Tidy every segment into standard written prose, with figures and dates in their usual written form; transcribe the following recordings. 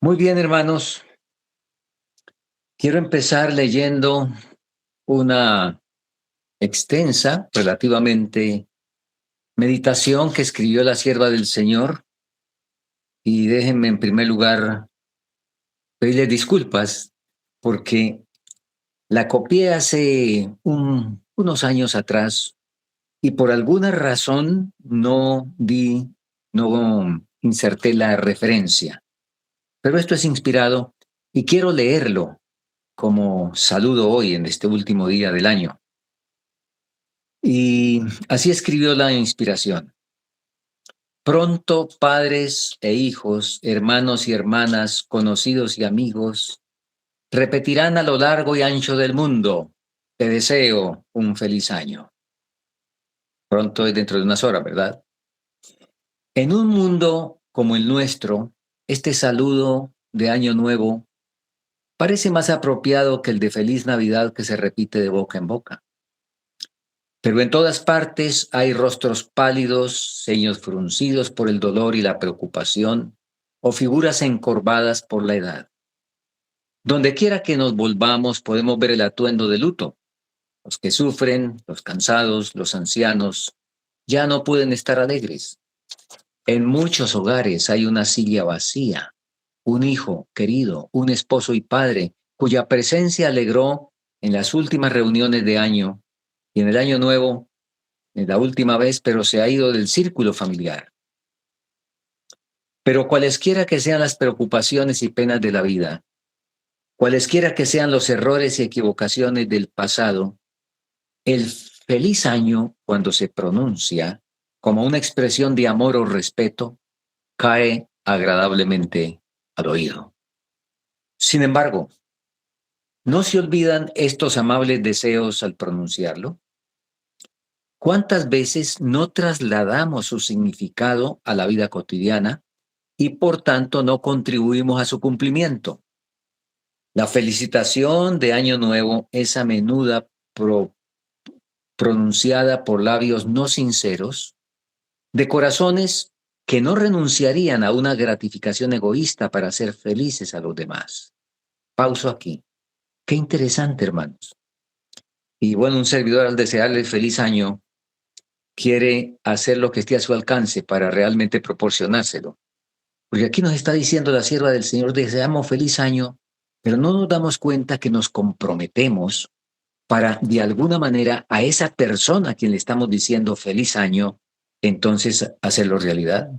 Muy bien, hermanos. Quiero empezar leyendo una extensa, relativamente, meditación que escribió la sierva del Señor. Y déjenme, en primer lugar, pedirle disculpas porque la copié hace unos años atrás y por alguna razón no inserté la referencia. Pero esto es inspirado y quiero leerlo como saludo hoy en este último día del año. Y así escribió la inspiración. Pronto padres e hijos, hermanos y hermanas, conocidos y amigos, repetirán a lo largo y ancho del mundo: te deseo un feliz año. Pronto es dentro de unas horas, ¿verdad? En un mundo como el nuestro, este saludo de Año Nuevo parece más apropiado que el de Feliz Navidad que se repite de boca en boca. Pero en todas partes hay rostros pálidos, ceños fruncidos por el dolor y la preocupación, o figuras encorvadas por la edad. Donde quiera que nos volvamos podemos ver el atuendo de luto. Los que sufren, los cansados, los ancianos, ya no pueden estar alegres. En muchos hogares hay una silla vacía, un hijo querido, un esposo y padre cuya presencia alegró en las últimas reuniones de año y en el año nuevo la última vez, pero se ha ido del círculo familiar. Pero cualesquiera que sean las preocupaciones y penas de la vida, cualesquiera que sean los errores y equivocaciones del pasado, el feliz año, cuando se pronuncia como una expresión de amor o respeto, cae agradablemente al oído. Sin embargo, ¿no se olvidan estos amables deseos al pronunciarlo? ¿Cuántas veces no trasladamos su significado a la vida cotidiana y por tanto no contribuimos a su cumplimiento? La felicitación de Año Nuevo es a menudo pronunciada por labios no sinceros, de corazones que no renunciarían a una gratificación egoísta para hacer felices a los demás. Pauso aquí. Qué interesante, hermanos. Y bueno, un servidor, al desearle feliz año, quiere hacer lo que esté a su alcance para realmente proporcionárselo. Porque aquí nos está diciendo la sierva del Señor: deseamos feliz año, pero no nos damos cuenta que nos comprometemos para, de alguna manera, a esa persona a quien le estamos diciendo feliz año, entonces hacerlo realidad.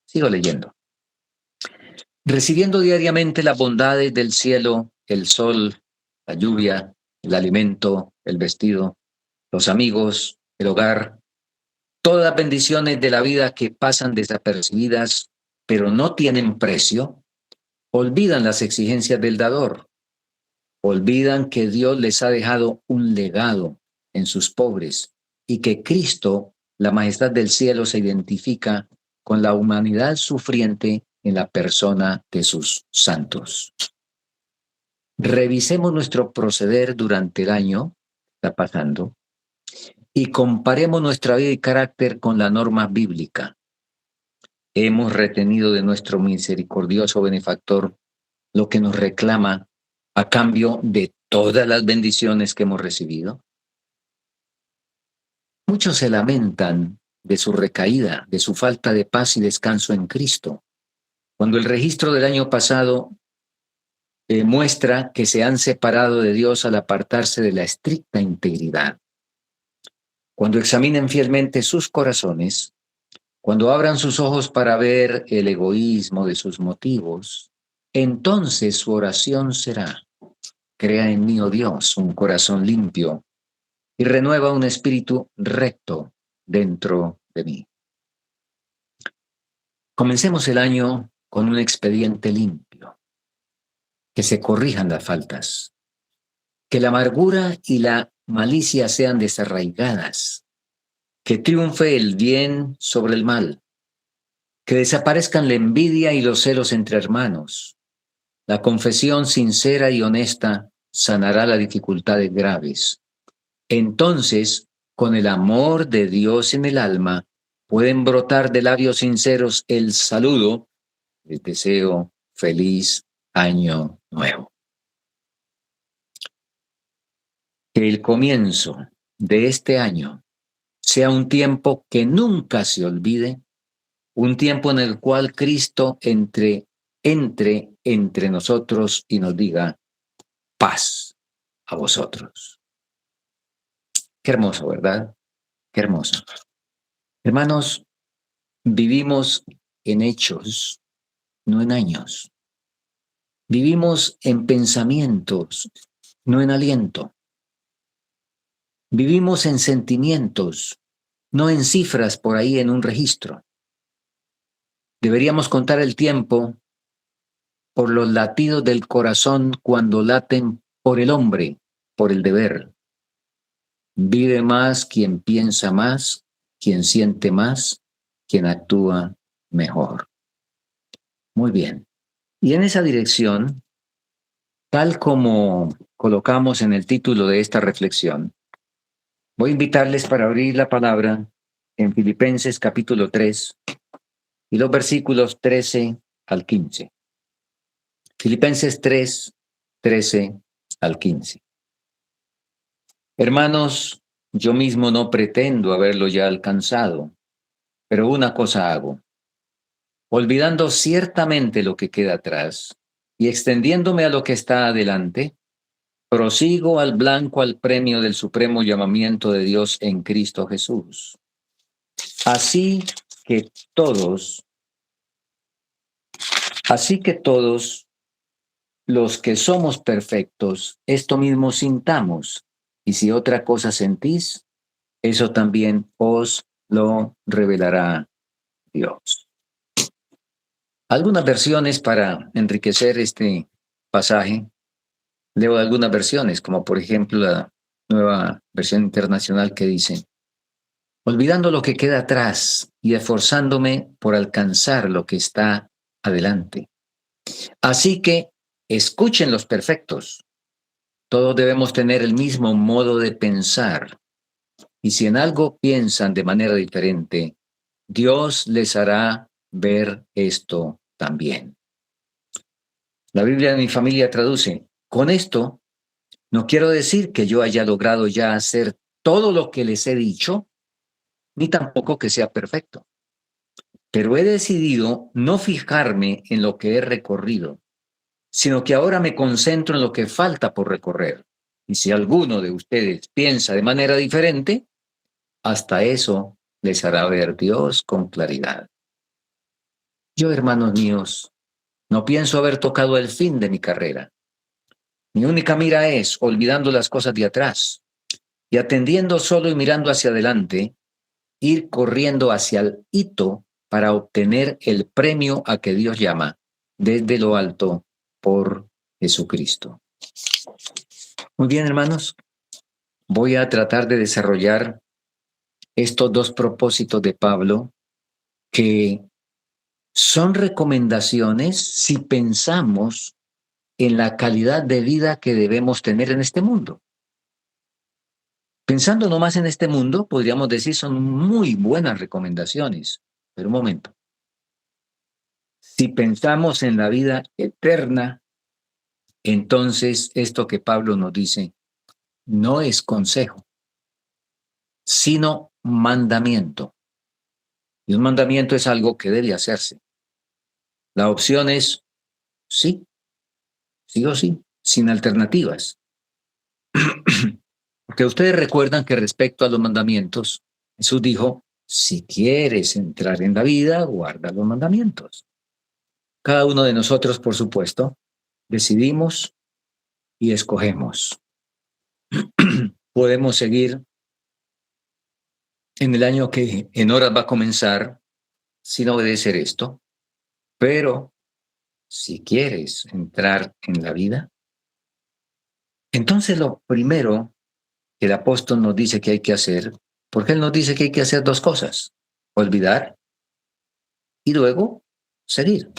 Sigo leyendo. Recibiendo diariamente las bondades del cielo, el sol, la lluvia, el alimento, el vestido, los amigos, el hogar, todas las bendiciones de la vida que pasan desapercibidas, pero no tienen precio, olvidan las exigencias del dador, olvidan que Dios les ha dejado un legado en sus pobres y que Cristo, la majestad del cielo, se identifica con la humanidad sufriente en la persona de sus santos. Revisemos nuestro proceder durante el año, está pasando, y comparemos nuestra vida y carácter con la norma bíblica. Hemos retenido de nuestro misericordioso benefactor lo que nos reclama a cambio de todas las bendiciones que hemos recibido. Muchos se lamentan de su recaída, de su falta de paz y descanso en Cristo, cuando el registro del año pasado muestra que se han separado de Dios al apartarse de la estricta integridad. Cuando examinen fielmente sus corazones, cuando abran sus ojos para ver el egoísmo de sus motivos, entonces su oración será: crea en mí, oh Dios, un corazón limpio y renueva un espíritu recto dentro de mí. Comencemos el año con un expediente limpio, que se corrijan las faltas, que la amargura y la malicia sean desarraigadas, que triunfe el bien sobre el mal, que desaparezcan la envidia y los celos entre hermanos. La confesión sincera y honesta sanará las dificultades graves. Entonces, con el amor de Dios en el alma, pueden brotar de labios sinceros el saludo: les deseo feliz año nuevo. Que el comienzo de este año sea un tiempo que nunca se olvide, un tiempo en el cual Cristo entre entre nosotros y nos diga, paz a vosotros. Qué hermoso, ¿verdad? Qué hermoso. Hermanos, vivimos en hechos, no en años. Vivimos en pensamientos, no en aliento. Vivimos en sentimientos, no en cifras por ahí en un registro. Deberíamos contar el tiempo por los latidos del corazón cuando laten por el hombre, por el deber. Vive más quien piensa más, quien siente más, quien actúa mejor. Muy bien. Y en esa dirección, tal como colocamos en el título de esta reflexión, voy a invitarles para abrir la palabra en Filipenses capítulo 3 y los versículos 13 al 15. Filipenses 3, 13 al 15. Hermanos, yo mismo no pretendo haberlo ya alcanzado, pero una cosa hago, olvidando ciertamente lo que queda atrás y extendiéndome a lo que está adelante, prosigo al blanco al premio del supremo llamamiento de Dios en Cristo Jesús. Así que todos, así que todos los que somos perfectos, esto mismo sintamos, y si otra cosa sentís, eso también os lo revelará Dios. Algunas versiones para enriquecer este pasaje, leo algunas versiones, como por ejemplo la nueva versión internacional que dice, olvidando lo que queda atrás y esforzándome por alcanzar lo que está adelante. Así que escuchen los perfectos. Todos debemos tener el mismo modo de pensar. Y si en algo piensan de manera diferente, Dios les hará ver esto también. La Biblia de mi familia traduce, con esto no quiero decir que yo haya logrado ya hacer todo lo que les he dicho, ni tampoco que sea perfecto. Pero he decidido no fijarme en lo que he recorrido, sino que ahora me concentro en lo que falta por recorrer. Y si alguno de ustedes piensa de manera diferente, hasta eso les hará ver Dios con claridad. Yo, hermanos míos, no pienso haber tocado el fin de mi carrera. Mi única mira es, olvidando las cosas de atrás y atendiendo solo y mirando hacia adelante, ir corriendo hacia el hito para obtener el premio a que Dios llama desde lo alto por Jesucristo. Muy bien, hermanos, voy a tratar de desarrollar estos dos propósitos de Pablo que son recomendaciones si pensamos en la calidad de vida que debemos tener en este mundo. Pensando nomás en este mundo, podríamos decir son muy buenas recomendaciones. Pero un momento. Si pensamos en la vida eterna, entonces esto que Pablo nos dice no es consejo, sino mandamiento. Y un mandamiento es algo que debe hacerse. La opción es sí, sí o sí, sin alternativas. Porque ustedes recuerdan que respecto a los mandamientos, Jesús dijo, si quieres entrar en la vida, guarda los mandamientos. Cada uno de nosotros, por supuesto, decidimos y escogemos. Podemos seguir en el año que en horas va a comenzar sin obedecer esto, pero si quieres entrar en la vida, entonces lo primero que el apóstol nos dice que hay que hacer, porque él nos dice que hay que hacer dos cosas, olvidar y luego seguir.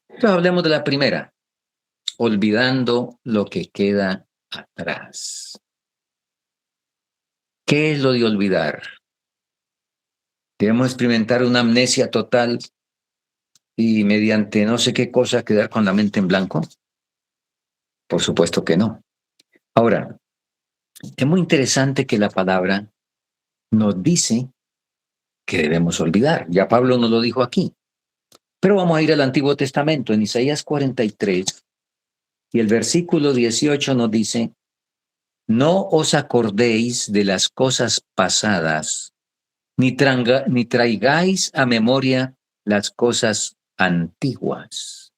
Entonces hablemos de la primera, olvidando lo que queda atrás. ¿Qué es lo de olvidar? Debemos experimentar una amnesia total y mediante no sé qué cosa quedar con la mente en blanco? Por supuesto que no. Ahora, es muy interesante que la palabra nos dice que debemos olvidar. Ya Pablo nos lo dijo aquí. Pero vamos a ir al Antiguo Testamento, en Isaías 43, y el versículo 18 nos dice, no os acordéis de las cosas pasadas, ni traigáis a memoria las cosas antiguas.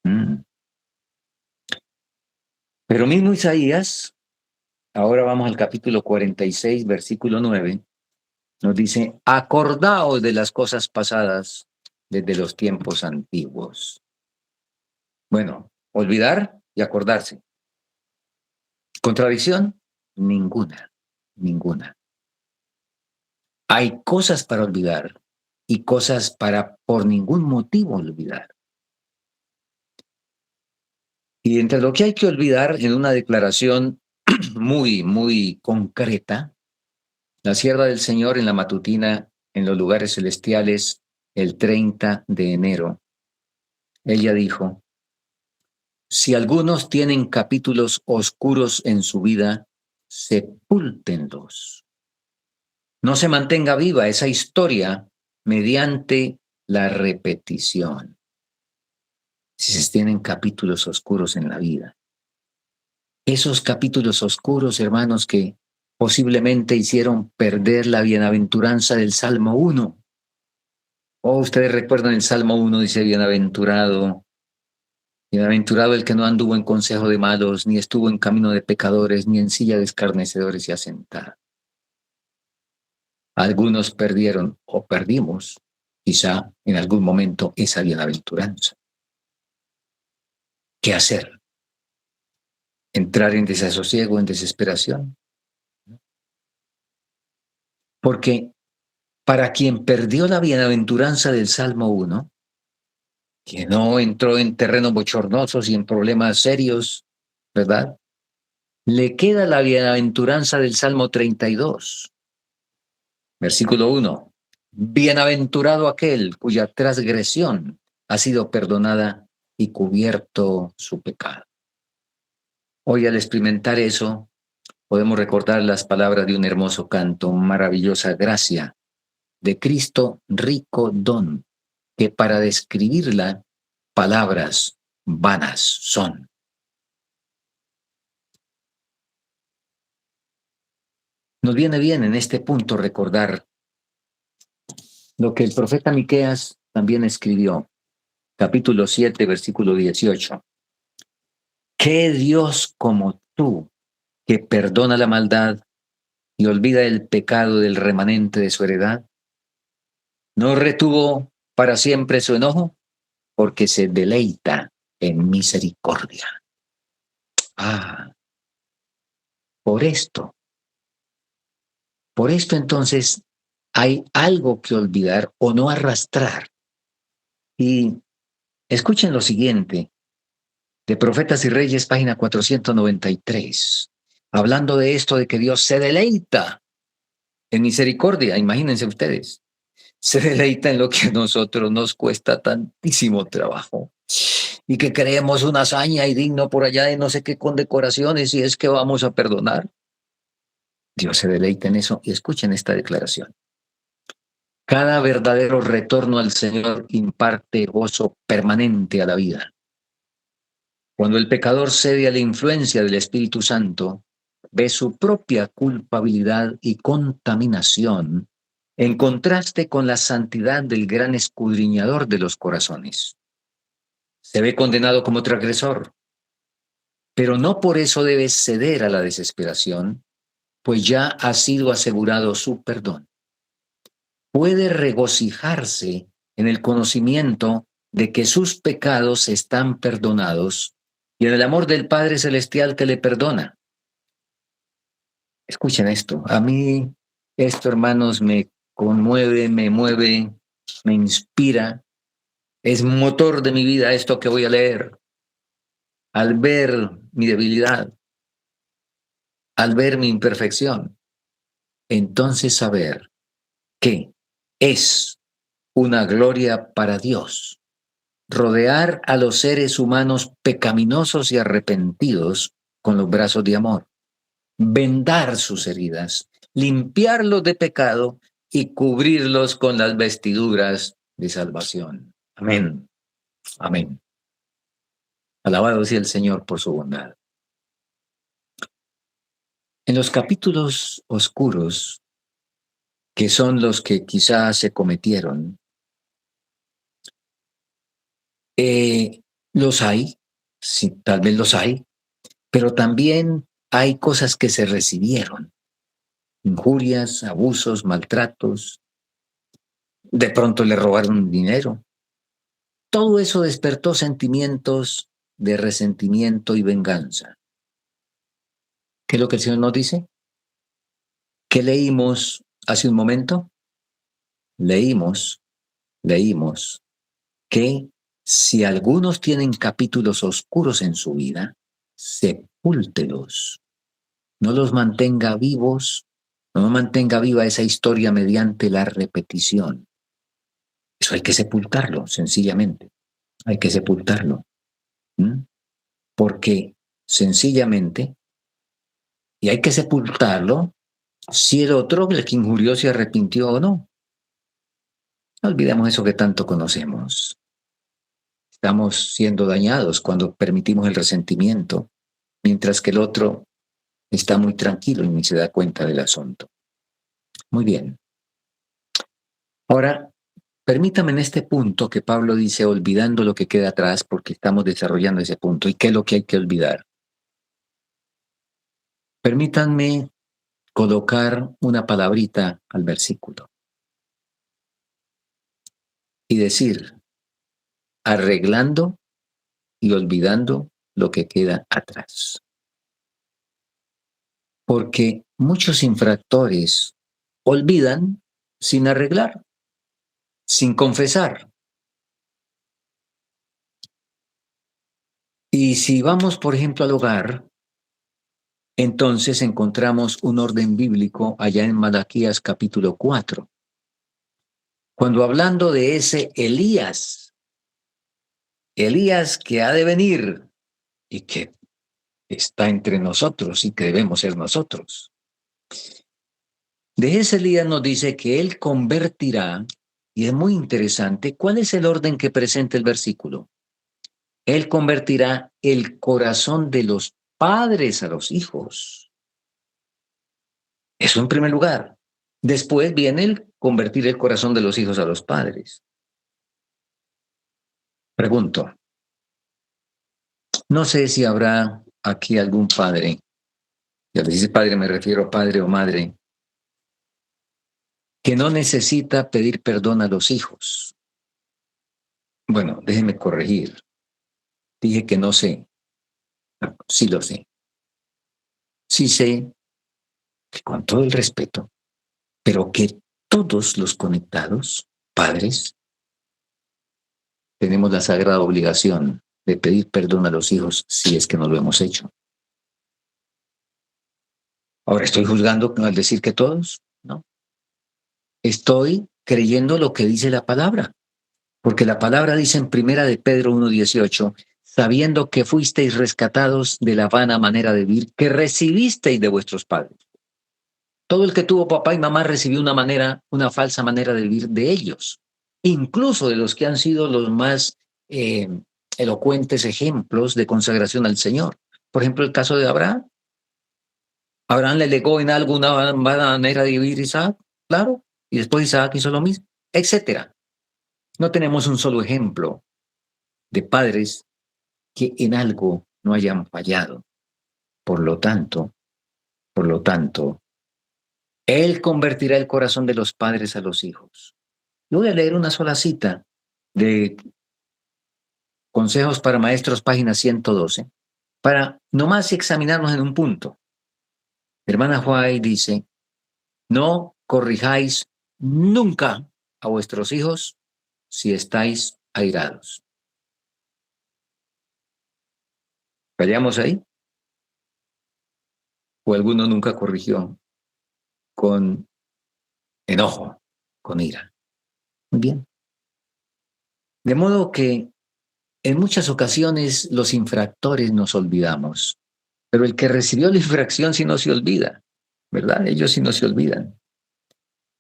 Mm. Pero mismo Isaías, ahora vamos al capítulo 46, versículo 9, nos dice, acordaos de las cosas pasadas desde los tiempos antiguos. Bueno, olvidar y acordarse. ¿Contradicción? Ninguna, ninguna. Hay cosas para olvidar y cosas para por ningún motivo olvidar. Y entre lo que hay que olvidar en una declaración muy concreta, la sierva del Señor en la matutina en los lugares celestiales el 30 de enero, ella dijo, si algunos tienen capítulos oscuros en su vida, sepúltenlos. No se mantenga viva esa historia mediante la repetición. Si se tienen capítulos oscuros en la vida. Esos capítulos oscuros, hermanos, que posiblemente hicieron perder la bienaventuranza del Salmo 1. Oh, ustedes recuerdan el Salmo 1, dice, bienaventurado el que no anduvo en consejo de malos, ni estuvo en camino de pecadores, ni en silla de escarnecedores se ha sentado. Algunos perdieron o perdimos, quizá en algún momento, esa bienaventuranza. ¿Qué hacer? ¿Entrar en desasosiego, en desesperación? Porque para quien perdió la bienaventuranza del Salmo 1, que no entró en terrenos bochornosos y en problemas serios, ¿verdad? Le queda la bienaventuranza del Salmo 32, versículo 1. Bienaventurado aquel cuya transgresión ha sido perdonada y cubierto su pecado. Hoy al experimentar eso, podemos recordar las palabras de un hermoso canto, maravillosa gracia de Cristo rico don, que para describirla palabras vanas son. Nos viene bien en este punto recordar lo que el profeta Miqueas también escribió, capítulo 7, versículo 18. ¿Qué Dios como tú, que perdona la maldad y olvida el pecado del remanente de su heredad? ¿No retuvo para siempre su enojo? Porque se deleita en misericordia. Ah, por esto. Por esto entonces hay algo que olvidar o no arrastrar. Y escuchen lo siguiente, de Profetas y Reyes, página 493, hablando de esto de que Dios se deleita en misericordia, imagínense ustedes, se deleita en lo que a nosotros nos cuesta tantísimo trabajo y que creemos una hazaña y digno por allá de no sé qué condecoraciones y es que vamos a perdonar. Dios se deleita en eso y escuchen esta declaración. Cada verdadero retorno al Señor imparte gozo permanente a la vida. Cuando el pecador cede a la influencia del Espíritu Santo, ve su propia culpabilidad y contaminación en contraste con la santidad del gran escudriñador de los corazones. Se ve condenado como transgresor, pero no por eso debe ceder a la desesperación, pues ya ha sido asegurado su perdón. Puede regocijarse en el conocimiento de que sus pecados están perdonados y en el amor del Padre Celestial que le perdona. Escuchen esto. A mí esto, hermanos, me conmueve, me mueve, me inspira. Es motor de mi vida esto que voy a leer. Al ver mi debilidad, al ver mi imperfección, entonces saber que es una gloria para Dios. Rodear a los seres humanos pecaminosos y arrepentidos con los brazos de amor. Vendar sus heridas, limpiarlos de pecado y cubrirlos con las vestiduras de salvación. Amén. Amén. Alabado sea el Señor por su bondad. En los capítulos oscuros, que son los que quizás se cometieron, los hay, sí, tal vez los hay, pero también hay cosas que se recibieron, injurias, abusos, maltratos, de pronto le robaron dinero. Todo eso despertó sentimientos de resentimiento y venganza. ¿Qué es lo que el Señor nos dice? ¿Qué leímos hace un momento? Leímos que si algunos tienen capítulos oscuros en su vida, sepúltelos. No los mantenga vivos, no mantenga viva esa historia mediante la repetición. Eso hay que sepultarlo, sencillamente. Hay que sepultarlo. ¿Mm? Porque sencillamente, y hay que sepultarlo si el otro, el que injurió, se arrepintió o no. No olvidemos eso que tanto conocemos. Estamos siendo dañados cuando permitimos el resentimiento, mientras que el otro está muy tranquilo y ni se da cuenta del asunto. Muy bien. Ahora, permítame en este punto que Pablo dice, olvidando lo que queda atrás, porque estamos desarrollando ese punto. ¿Y qué es lo que hay que olvidar? Permítanme colocar una palabrita al versículo y decir, arreglando y olvidando lo que queda atrás. Porque muchos infractores olvidan sin arreglar, sin confesar. Y si vamos, por ejemplo, al hogar, entonces encontramos un orden bíblico allá en Malaquías capítulo 4. Cuando hablando de ese Elías que ha de venir y que está entre nosotros y que debemos ser nosotros. De ese Elías nos dice que él convertirá, y es muy interesante, ¿cuál es el orden que presenta el versículo? Él convertirá el corazón de los padres a los hijos. Eso en primer lugar. Después viene el convertir el corazón de los hijos a los padres. Pregunto, no sé si habrá aquí algún padre, y al decir padre me refiero a padre o madre, que no necesita pedir perdón a los hijos. Bueno, déjeme corregir. Dije que no sé. No, sí lo sé. Sí sé que con todo el respeto, pero que todos los conectados, padres, tenemos la sagrada obligación de pedir perdón a los hijos si es que no lo hemos hecho. Ahora, ¿estoy juzgando al decir que todos? No. Estoy creyendo lo que dice la palabra, porque la palabra dice en Primera de Pedro 1:18, sabiendo que fuisteis rescatados de la vana manera de vivir que recibisteis de vuestros padres. Todo el que tuvo papá y mamá recibió una falsa manera de vivir de ellos, incluso de los que han sido los más eh, elocuentes ejemplos de consagración al Señor. Por ejemplo, el caso de Abraham. Abraham le legó en algo una manera de vivir a Isaac, claro, y después Isaac hizo lo mismo, etcétera. No tenemos un solo ejemplo de padres que en algo no hayan fallado. Por lo tanto, por lo tanto, Él convertirá el corazón de los padres a los hijos. Yo voy a leer una sola cita de Consejos para Maestros, página 112, para nomás examinarnos en un punto. Hermana White dice, no corrijáis nunca a vuestros hijos si estáis airados. ¿Callamos ahí? ¿O alguno nunca corrigió con enojo, con ira? Muy bien. De modo que en muchas ocasiones los infractores nos olvidamos, pero el que recibió la infracción sí no se olvida, ¿verdad? Ellos sí no se olvidan.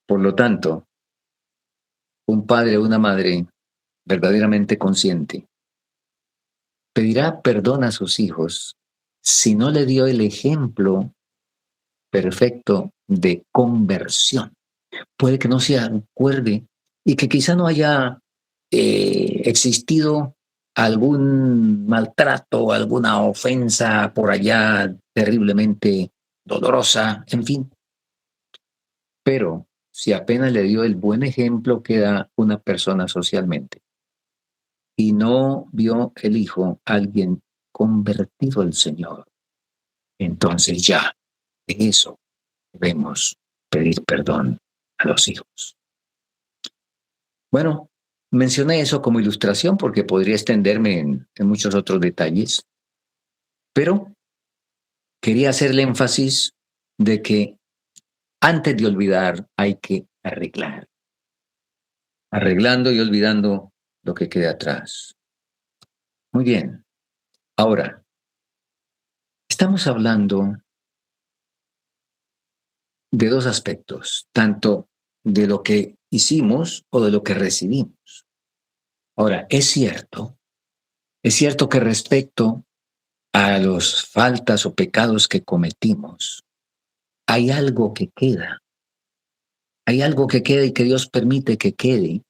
Por lo tanto, un padre o una madre verdaderamente consciente pedirá perdón a sus hijos si no le dio el ejemplo perfecto de conversión. Puede que no se acuerde y que quizá no haya existido algún maltrato, alguna ofensa por allá terriblemente dolorosa, en fin. Pero si apenas le dio el buen ejemplo que da una persona socialmente y no vio el hijo alguien convertido al Señor, entonces ya de eso debemos pedir perdón a los hijos. Bueno, mencioné eso como ilustración porque podría extenderme en muchos otros detalles, pero quería hacerle énfasis de que antes de olvidar hay que arreglar, arreglando y olvidando lo que queda atrás. Muy bien, ahora, estamos hablando de dos aspectos, tanto de lo que hicimos o de lo que recibimos. Ahora, es cierto que respecto a las faltas o pecados que cometimos, hay algo que queda, hay algo que queda y que Dios permite que quede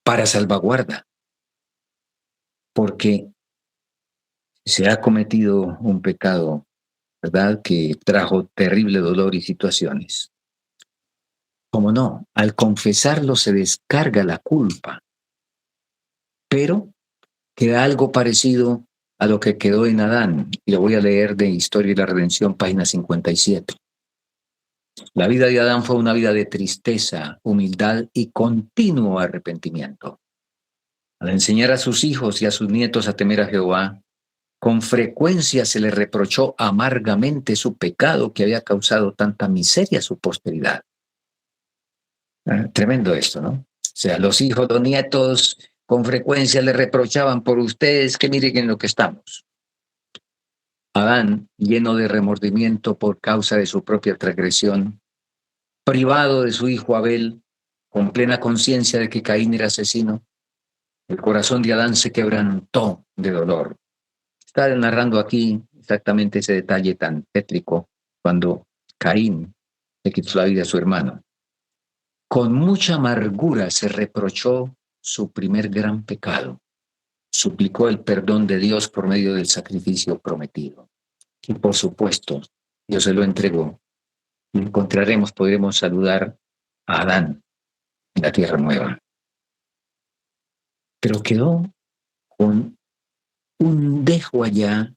para salvaguarda, porque se ha cometido un pecado, ¿verdad? Que trajo terrible dolor y situaciones. Como no, al confesarlo se descarga la culpa, pero queda algo parecido a lo que quedó en Adán. Y lo voy a leer de Historia y la Redención, página 57. La vida de Adán fue una vida de tristeza, humildad y continuo arrepentimiento. Al enseñar a sus hijos y a sus nietos a temer a Jehová, con frecuencia se le reprochó amargamente su pecado que había causado tanta miseria a su posteridad. Tremendo esto, ¿no? O sea, los hijos, los nietos, con frecuencia le reprochaban por ustedes que miren en lo que estamos. Adán, lleno de remordimiento por causa de su propia transgresión, privado de su hijo Abel, con plena conciencia de que Caín era asesino, el corazón de Adán se quebrantó de dolor. Está narrando aquí exactamente ese detalle tan tétrico cuando Caín le quitó la vida a su hermano. Con mucha amargura se reprochó su primer gran pecado. Suplicó el perdón de Dios por medio del sacrificio prometido. Y por supuesto, Dios se lo entregó. Y encontraremos, podremos saludar a Adán en la tierra nueva. Pero quedó con un dejo allá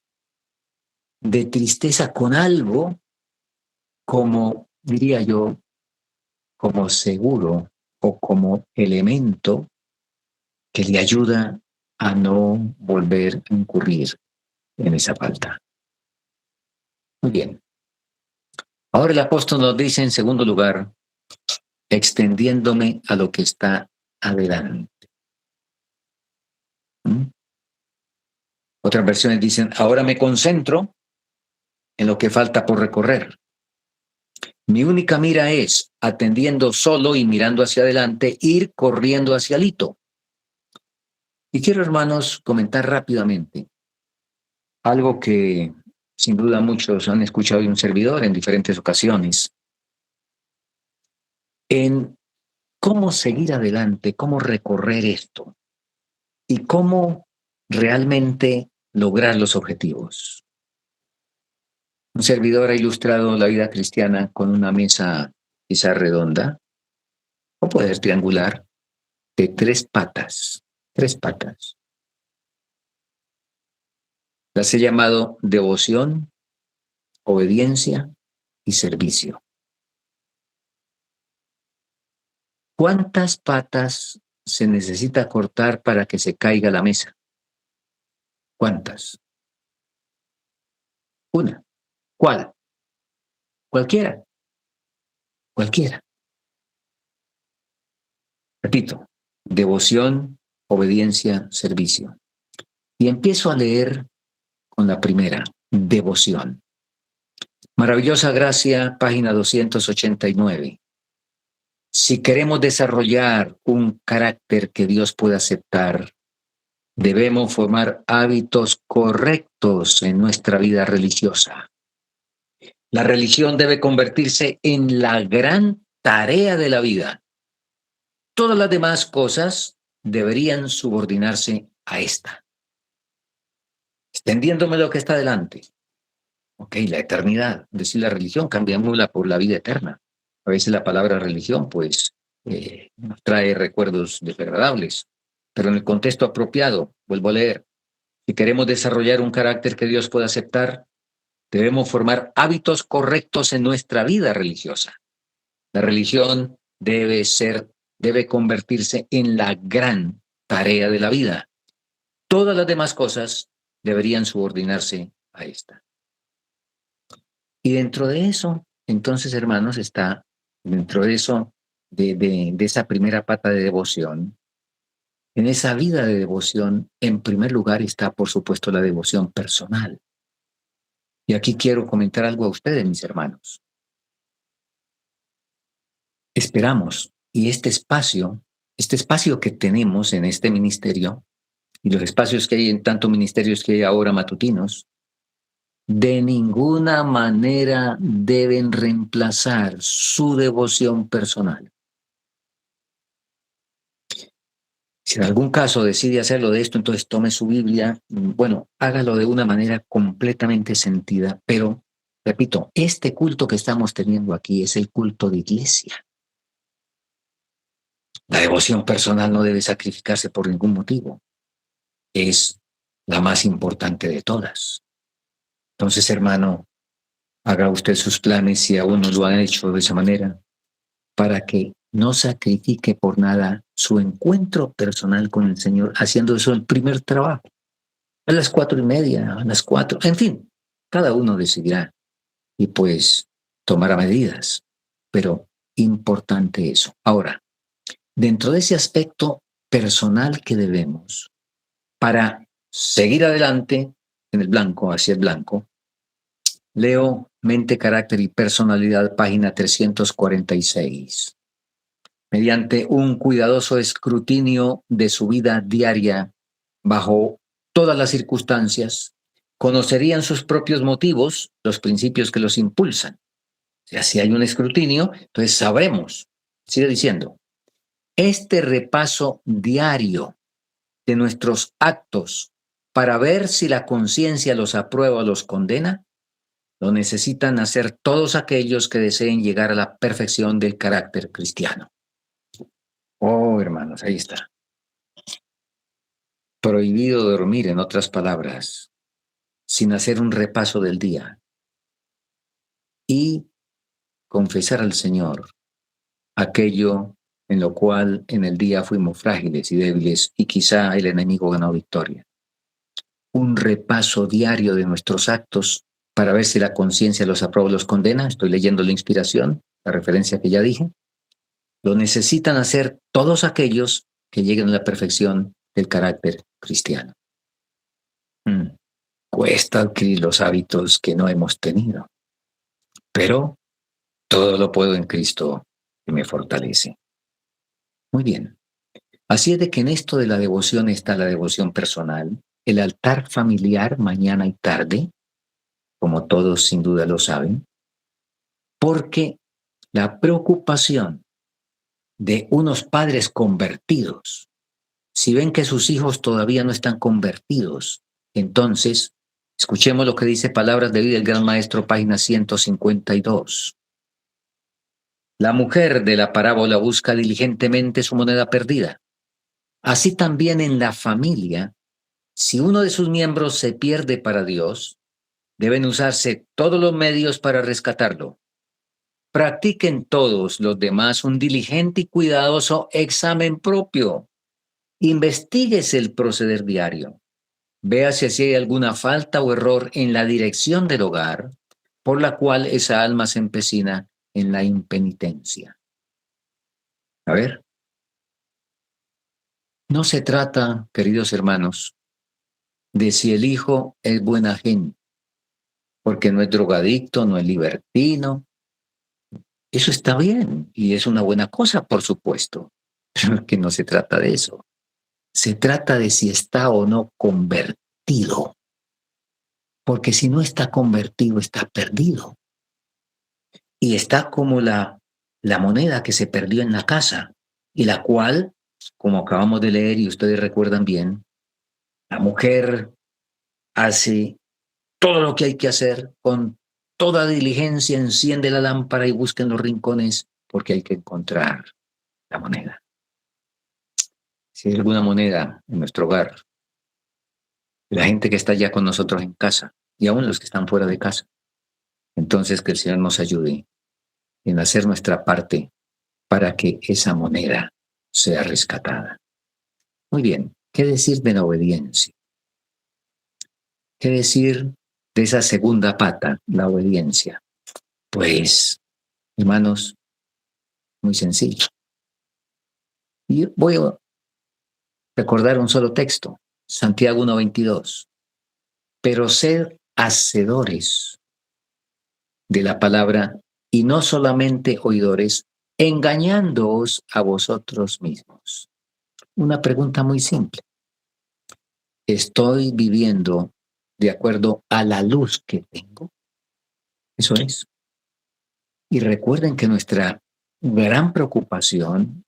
de tristeza, con algo como, diría yo, como seguro o como elemento que le ayuda a no volver a incurrir en esa falta. Muy bien. Ahora el apóstol nos dice en segundo lugar, extendiéndome a lo que está adelante. ¿Mm? Otras versiones dicen, ahora me concentro en lo que falta por recorrer. Mi única mira es, atendiendo solo y mirando hacia adelante, ir corriendo hacia el hito. Y quiero, hermanos, comentar rápidamente algo que sin duda muchos han escuchado de un servidor en diferentes ocasiones, en cómo seguir adelante, cómo recorrer esto y cómo realmente lograr los objetivos. Un servidor ha ilustrado la vida cristiana con una mesa quizá redonda o puede ser triangular de tres patas, tres patas. Las he llamado devoción, obediencia y servicio. ¿Cuántas patas se necesita cortar para que se caiga la mesa? ¿Cuántas? Una. ¿Cuál? Cualquiera, cualquiera. Repito, devoción, obediencia, servicio. Y empiezo a leer con la primera, devoción. Maravillosa Gracia, página 289. Si queremos desarrollar un carácter que Dios pueda aceptar, debemos formar hábitos correctos en nuestra vida religiosa. La religión debe convertirse en la gran tarea de la vida. Todas las demás cosas deberían subordinarse a esta. Extendiéndome lo que está delante. Ok, la eternidad. Decir la religión, cambiámosla por la vida eterna. A veces la palabra religión, pues, nos trae recuerdos desagradables. Pero en el contexto apropiado, vuelvo a leer, si queremos desarrollar un carácter que Dios pueda aceptar, debemos formar hábitos correctos en nuestra vida religiosa. La religión debe convertirse en la gran tarea de la vida. Todas las demás cosas deberían subordinarse a esta. Y dentro de eso, entonces, hermanos, está dentro de eso, de esa primera pata de devoción, en esa vida de devoción, en primer lugar está, por supuesto, la devoción personal. Y aquí quiero comentar algo a ustedes, mis hermanos. Esperamos, y este espacio que tenemos en este ministerio, y los espacios que hay en tantos ministerios que hay ahora matutinos, de ninguna manera deben reemplazar su devoción personal. Si en algún caso decide hacerlo de esto, entonces tome su Biblia, bueno, hágalo de una manera completamente sentida, pero, repito, este culto que estamos teniendo aquí es el culto de iglesia. La devoción personal no debe sacrificarse por ningún motivo. Es la más importante de todas. Entonces, hermano, haga usted sus planes si aún no lo han hecho de esa manera, para que no sacrifique por nada su encuentro personal con el Señor, haciendo eso el primer trabajo. A las 4:30, a las 4, en fin, cada uno decidirá y pues tomará medidas. Pero importante eso. Ahora, dentro de ese aspecto personal que debemos, para seguir adelante en el blanco, hacia el blanco, leo Mente, Carácter y Personalidad, página 346. Mediante un cuidadoso escrutinio de su vida diaria, bajo todas las circunstancias, conocerían sus propios motivos, los principios que los impulsan. O sea, si hay un escrutinio, entonces sabremos. Sigue diciendo, este repaso diario de nuestros actos para ver si la conciencia los aprueba o los condena, lo necesitan hacer todos aquellos que deseen llegar a la perfección del carácter cristiano. Oh, hermanos, ahí está. Prohibido dormir, en otras palabras, sin hacer un repaso del día y confesar al Señor aquello en lo cual en el día fuimos frágiles y débiles y quizá el enemigo ganó victoria. Un repaso diario de nuestros actos para ver si la conciencia los aprueba o los condena. Estoy leyendo la inspiración, la referencia que ya dije. Lo necesitan hacer todos aquellos que lleguen a la perfección del carácter cristiano. Cuesta adquirir los hábitos que no hemos tenido, pero todo lo puedo en Cristo que me fortalece. Muy bien. Así es de que en esto de la devoción está la devoción personal, el altar familiar mañana y tarde, como todos sin duda lo saben, porque la preocupación de unos padres convertidos, si ven que sus hijos todavía no están convertidos, entonces escuchemos lo que dice Palabras de Vida del Gran Maestro, página 152. La mujer de la parábola busca diligentemente su moneda perdida. Así también en la familia, si uno de sus miembros se pierde para Dios, deben usarse todos los medios para rescatarlo. Practiquen todos los demás un diligente y cuidadoso examen propio. Investíguese el proceder diario. Véase si hay alguna falta o error en la dirección del hogar, por la cual esa alma se empecina en la impenitencia. A ver. No se trata, queridos hermanos, de si el hijo es buena gente, porque no es drogadicto, no es libertino. Eso está bien y es una buena cosa, por supuesto, pero que no se trata de eso. Se trata de si está o no convertido, porque si no está convertido, está perdido. Y está como la moneda que se perdió en la casa y la cual, como acabamos de leer y ustedes recuerdan bien, la mujer hace todo lo que hay que hacer con toda diligencia, enciende la lámpara y busca en los rincones porque hay que encontrar la moneda. Si hay alguna moneda en nuestro hogar, la gente que está ya con nosotros en casa y aún los que están fuera de casa, entonces que el Señor nos ayude en hacer nuestra parte para que esa moneda sea rescatada. Muy bien, ¿qué decir de la obediencia? ¿Qué decir de esa segunda pata, la obediencia? Pues, hermanos, muy sencillo. Y voy a recordar un solo texto, Santiago 1:22. Pero sed hacedores de la palabra y no solamente oidores, engañándoos a vosotros mismos. Una pregunta muy simple. ¿Estoy viviendo de acuerdo a la luz que tengo? Eso es. Y recuerden que nuestra gran preocupación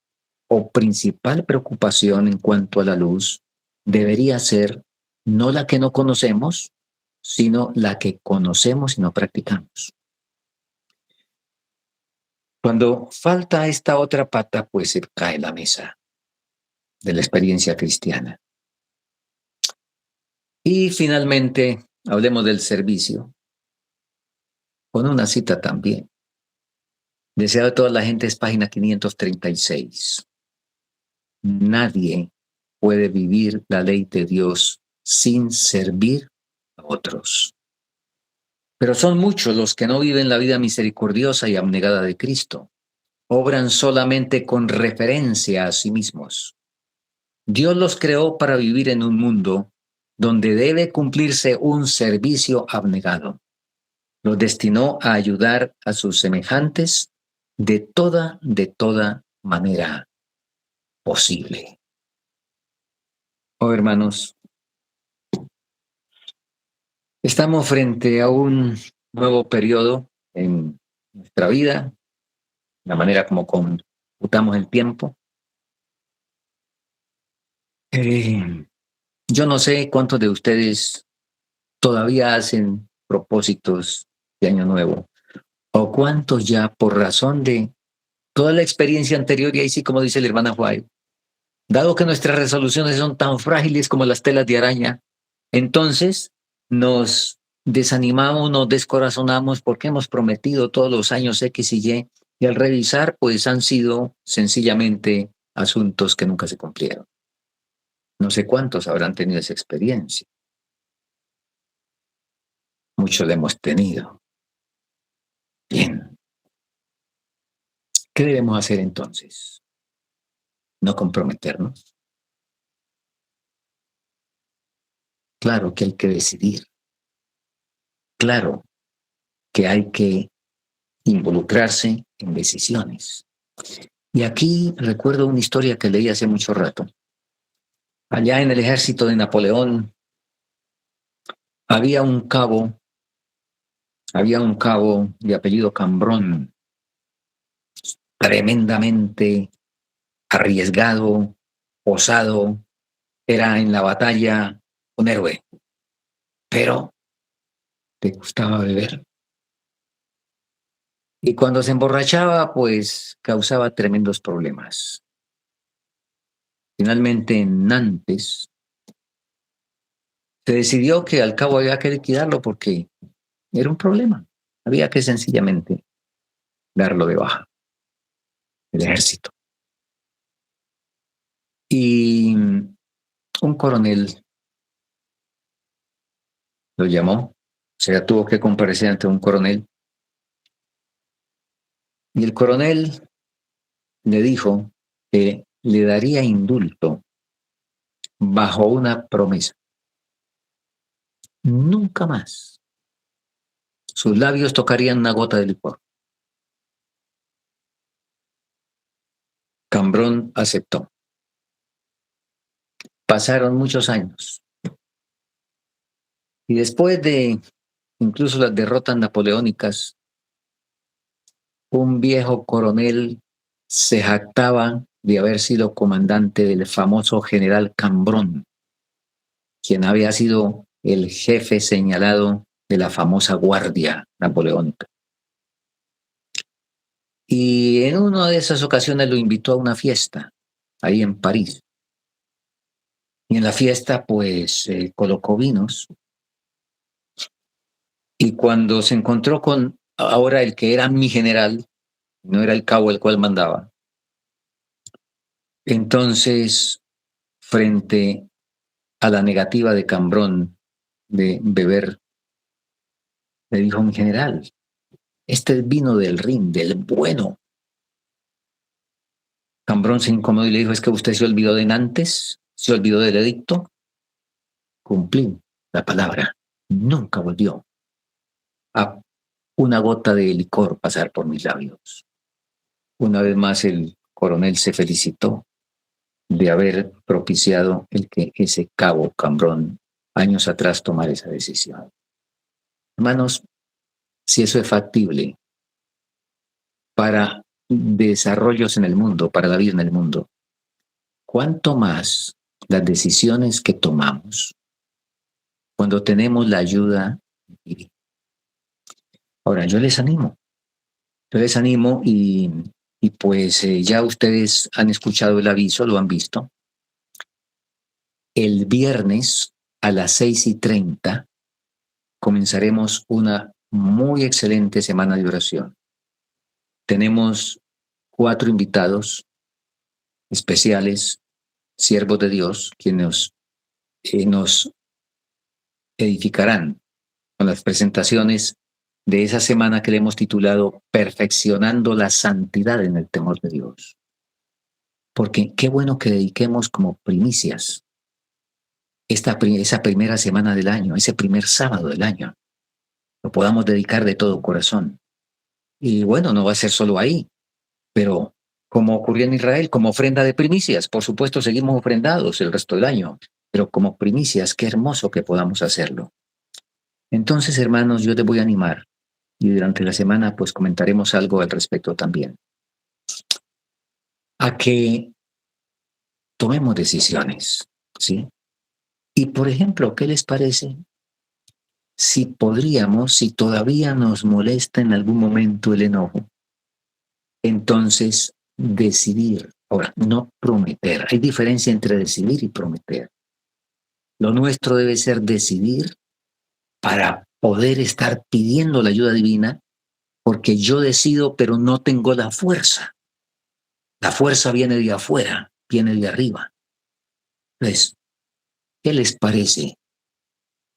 o principal preocupación en cuanto a la luz debería ser no la que no conocemos, sino la que conocemos y no practicamos. Cuando falta esta otra pata, pues se cae la mesa de la experiencia cristiana. Y finalmente, hablemos del servicio, con una cita también. Deseado de toda la gente es página 536. Nadie puede vivir la ley de Dios sin servir a otros. Pero son muchos los que no viven la vida misericordiosa y abnegada de Cristo. Obran solamente con referencia a sí mismos. Dios los creó para vivir en un mundo donde debe cumplirse un servicio abnegado. Los destinó a ayudar a sus semejantes de toda manera posible. Oh, hermanos, estamos frente a un nuevo periodo en nuestra vida, la manera como computamos el tiempo. Yo no sé cuántos de ustedes todavía hacen propósitos de Año Nuevo o cuántos ya por razón de toda la experiencia anterior, y ahí sí como dice la hermana White, dado que nuestras resoluciones son tan frágiles como las telas de araña, entonces nos desanimamos, nos descorazonamos porque hemos prometido todos los años X y al revisar pues han sido sencillamente asuntos que nunca se cumplieron. No sé cuántos habrán tenido esa experiencia. Muchos la hemos tenido. Bien. ¿Qué debemos hacer entonces? ¿No comprometernos? Claro que hay que decidir. Claro que hay que involucrarse en decisiones. Y aquí recuerdo una historia que leí hace mucho rato. Allá en el ejército de Napoleón había un cabo, de apellido Cambrón, tremendamente arriesgado, osado, era en la batalla un héroe, pero le gustaba beber. Y cuando se emborrachaba, pues causaba tremendos problemas. Finalmente, en Nantes, se decidió que al cabo había que liquidarlo porque era un problema. Había que sencillamente darlo de baja del ejército. Y un coronel lo llamó, o sea, tuvo que comparecer ante un coronel. Y el coronel le dijo que le daría indulto bajo una promesa. Nunca más sus labios tocarían una gota de licor. Cambrón aceptó. Pasaron muchos años. Y después de incluso las derrotas napoleónicas, un viejo coronel se jactaba de haber sido comandante del famoso general Cambrón, quien había sido el jefe señalado de la famosa guardia napoleónica. Y en una de esas ocasiones lo invitó a una fiesta, ahí en París. Y en la fiesta, pues, colocó vinos. Y cuando se encontró con ahora el que era mi general, no era el cabo el cual mandaba, entonces, frente a la negativa de Cambrón de beber, le dijo: mi general, este es vino del Rin, del bueno. Cambrón se incomodó y le dijo: es que usted se olvidó de Nantes, se olvidó del edicto. Cumplí la palabra. Nunca volvió a una gota de licor pasar por mis labios. Una vez más el coronel se felicitó de haber propiciado el que ese cabo Cambrón años atrás tomara esa decisión. Hermanos, si eso es factible para desarrollos en el mundo, para la vida en el mundo, ¿cuánto más las decisiones que tomamos cuando tenemos la ayuda divina? Ahora, yo les animo y pues ya ustedes han escuchado el aviso, lo han visto. El viernes a las 6:30 comenzaremos una muy excelente semana de oración. Tenemos 4 invitados especiales, siervos de Dios, quienes nos edificarán con las presentaciones de esa semana que le hemos titulado Perfeccionando la Santidad en el Temor de Dios. Porque qué bueno que dediquemos como primicias esa primera semana del año, ese primer sábado del año. Lo podamos dedicar de todo corazón. Y bueno, no va a ser solo ahí, pero como ocurrió en Israel, como ofrenda de primicias. Por supuesto, seguimos ofrendados el resto del año, pero como primicias, qué hermoso que podamos hacerlo. Entonces, hermanos, yo te voy a animar y durante la semana pues comentaremos algo al respecto también. A que tomemos decisiones, ¿sí? Y por ejemplo, ¿qué les parece si podríamos, si todavía nos molesta en algún momento el enojo, entonces decidir? Ahora, no prometer. Hay diferencia entre decidir y prometer. Lo nuestro debe ser decidir para poder estar pidiendo la ayuda divina, porque yo decido, pero no tengo la fuerza. La fuerza viene de afuera, viene de arriba. Entonces, ¿qué les parece?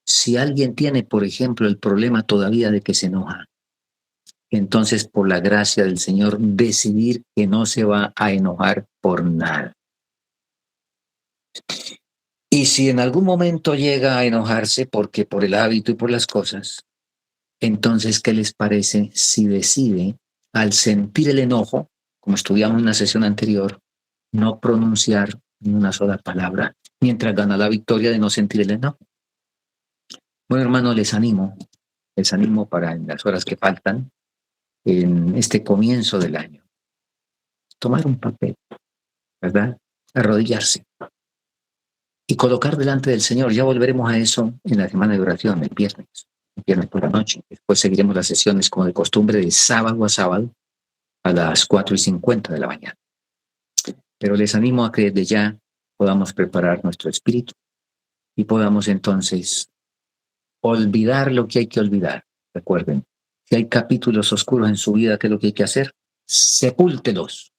Si alguien tiene, por ejemplo, el problema todavía de que se enoja, entonces, por la gracia del Señor, decidir que no se va a enojar por nada. Y si en algún momento llega a enojarse porque por el hábito y por las cosas, entonces, ¿qué les parece si decide, al sentir el enojo, como estudiamos en una sesión anterior, no pronunciar ni una sola palabra mientras gana la victoria de no sentir el enojo? Bueno, hermano, les animo para en las horas que faltan, en este comienzo del año, tomar un papel, ¿verdad? Arrodillarse y colocar delante del Señor. Ya volveremos a eso en la semana de oración, el viernes por la noche. Después seguiremos las sesiones como de costumbre de sábado a sábado a las 4:50 de la mañana. Pero les animo a que desde ya podamos preparar nuestro espíritu y podamos entonces olvidar lo que hay que olvidar. Recuerden, si hay capítulos oscuros en su vida, ¿qué es lo que hay que hacer? Sepúltelos.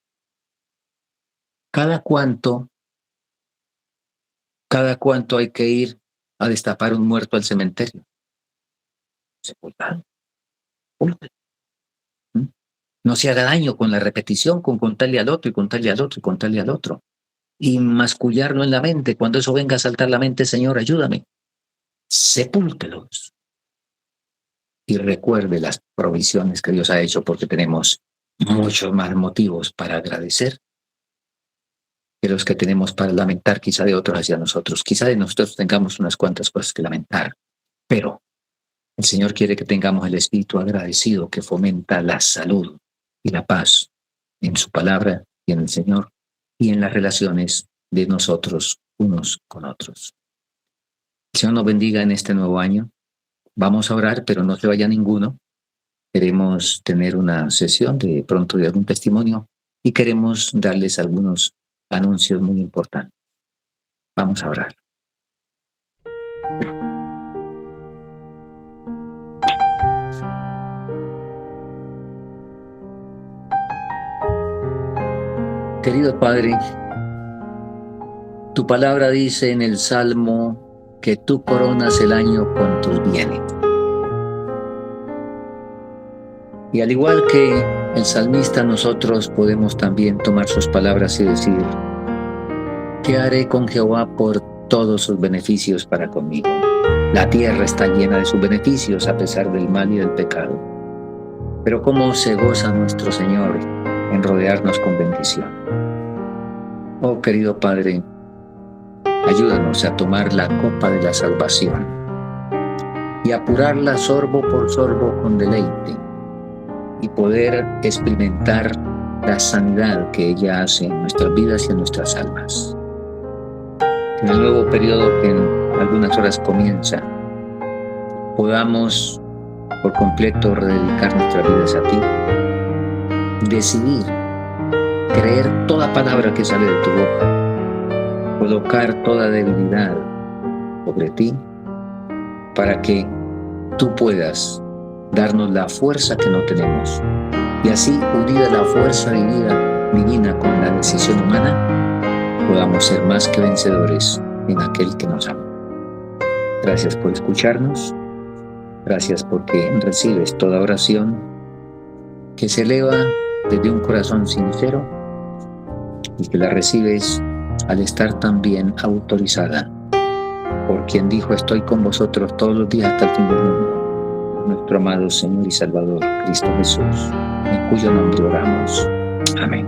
Cada cuánto, cada cuánto hay que ir a destapar un muerto al cementerio. Sepultado. Sepúltelo. ¿Mm? No se haga daño con la repetición, con contarle al otro y contarle al otro y contarle al otro. y mascullarlo en la mente. Cuando eso venga a saltar la mente, Señor, ayúdame. Sepúltelos y recuerde las provisiones que Dios ha hecho, porque tenemos muchos más motivos para agradecer que los que tenemos para lamentar quizá de otros hacia nosotros. Quizá de nosotros tengamos unas cuantas cosas que lamentar, pero el Señor quiere que tengamos el espíritu agradecido que fomenta la salud y la paz en su palabra y en el Señor y en las relaciones de nosotros unos con otros. El Señor nos bendiga en este nuevo año. Vamos a orar, pero no se vaya ninguno. Queremos tener una sesión de pronto de algún testimonio y queremos darles algunos anuncios muy importantes. Vamos a orar. Querido Padre, tu palabra dice en el Salmo que tú coronas el año con tus bienes. Y al igual que el salmista, nosotros podemos también tomar sus palabras y decir: ¿qué haré con Jehová por todos sus beneficios para conmigo? La tierra está llena de sus beneficios a pesar del mal y del pecado. Pero cómo se goza nuestro Señor en rodearnos con bendición. Oh querido Padre, ayúdanos a tomar la copa de la salvación y apurarla sorbo por sorbo con deleite y poder experimentar la sanidad que ella hace en nuestras vidas y en nuestras almas. En el nuevo periodo que en algunas horas comienza, podamos por completo rededicar nuestras vidas a ti, decidir creer toda palabra que sale de tu boca, colocar toda debilidad sobre ti para que tú puedas darnos la fuerza que no tenemos y así, unida la fuerza divina con la decisión humana, podamos ser más que vencedores en aquel que nos ama. Gracias por escucharnos, gracias porque recibes toda oración que se eleva desde un corazón sincero y que la recibes al estar también autorizada por quien dijo: estoy con vosotros todos los días hasta el fin del mundo, nuestro amado Señor y Salvador, Cristo Jesús, en cuyo nombre oramos. Amén.